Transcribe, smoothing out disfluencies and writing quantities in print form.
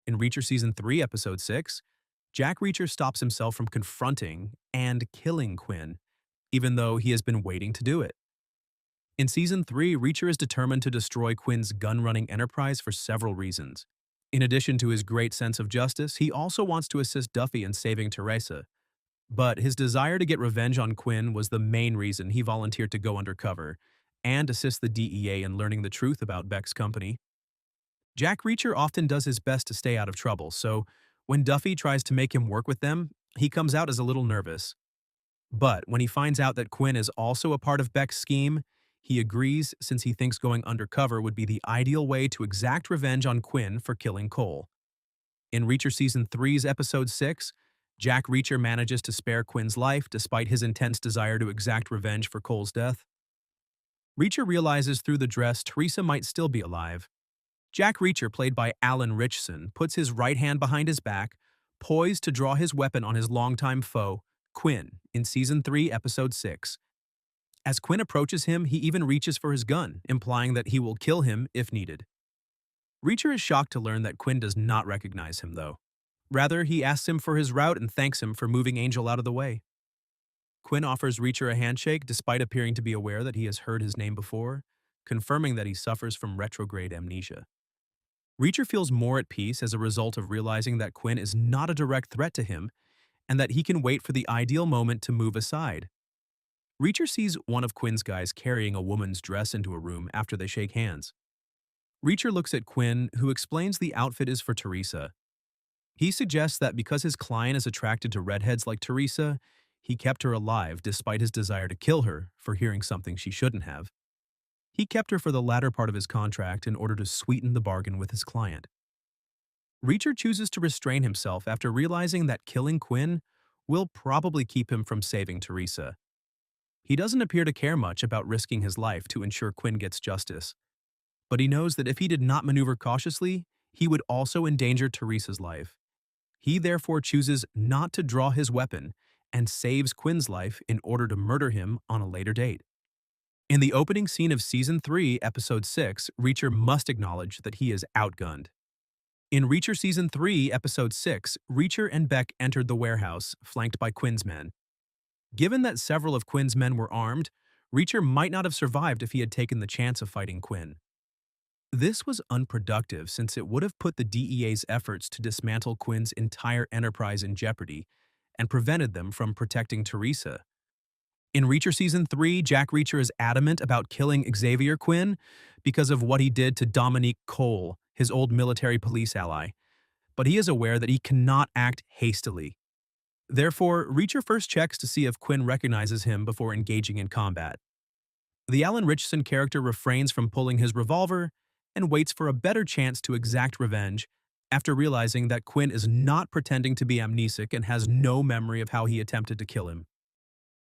In Reacher Season 3, Episode 6, Jack Reacher stops himself from confronting and killing Quinn, even though he has been waiting to do it. In Season 3, Reacher is determined to destroy Quinn's gun-running enterprise for several reasons. In addition to his great sense of justice, he also wants to assist Duffy in saving Teresa. But his desire to get revenge on Quinn was the main reason he volunteered to go undercover and assist the DEA in learning the truth about Beck's company. Jack Reacher often does his best to stay out of trouble, so when Duffy tries to make him work with them, he comes out as a little nervous. But when he finds out that Quinn is also a part of Beck's scheme, he agrees since he thinks going undercover would be the ideal way to exact revenge on Quinn for killing Cole. In Reacher Season 3's Episode 6, Jack Reacher manages to spare Quinn's life despite his intense desire to exact revenge for Cole's death. Reacher realizes through the dress Teresa might still be alive. Jack Reacher, played by Alan Ritchson, puts his right hand behind his back, poised to draw his weapon on his longtime foe, Quinn, in Season 3, Episode 6. As Quinn approaches him, he even reaches for his gun, implying that he will kill him if needed. Reacher is shocked to learn that Quinn does not recognize him, though. Rather, he asks him for his route and thanks him for moving Angel out of the way. Quinn offers Reacher a handshake despite appearing to be aware that he has heard his name before, confirming that he suffers from retrograde amnesia. Reacher feels more at peace as a result of realizing that Quinn is not a direct threat to him and that he can wait for the ideal moment to move aside. Reacher sees one of Quinn's guys carrying a woman's dress into a room after they shake hands. Reacher looks at Quinn, who explains the outfit is for Teresa. He suggests that because his client is attracted to redheads like Teresa, he kept her alive despite his desire to kill her for hearing something she shouldn't have. He kept her for the latter part of his contract in order to sweeten the bargain with his client. Reacher chooses to restrain himself after realizing that killing Quinn will probably keep him from saving Teresa. He doesn't appear to care much about risking his life to ensure Quinn gets justice, but he knows that if he did not maneuver cautiously, he would also endanger Teresa's life. He therefore chooses not to draw his weapon and saves Quinn's life in order to murder him on a later date. In the opening scene of Season 3, Episode 6, Reacher must acknowledge that he is outgunned. In Reacher Season 3, Episode 6, Reacher and Beck entered the warehouse, flanked by Quinn's men. Given that several of Quinn's men were armed, Reacher might not have survived if he had taken the chance of fighting Quinn. This was unproductive since it would have put the DEA's efforts to dismantle Quinn's entire enterprise in jeopardy and prevented them from protecting Teresa. In Reacher Season 3, Jack Reacher is adamant about killing Xavier Quinn because of what he did to Dominique Cole, his old military police ally, but he is aware that he cannot act hastily. Therefore, Reacher first checks to see if Quinn recognizes him before engaging in combat. The Alan Ritchson character refrains from pulling his revolver and waits for a better chance to exact revenge after realizing that Quinn is not pretending to be amnesic and has no memory of how he attempted to kill him.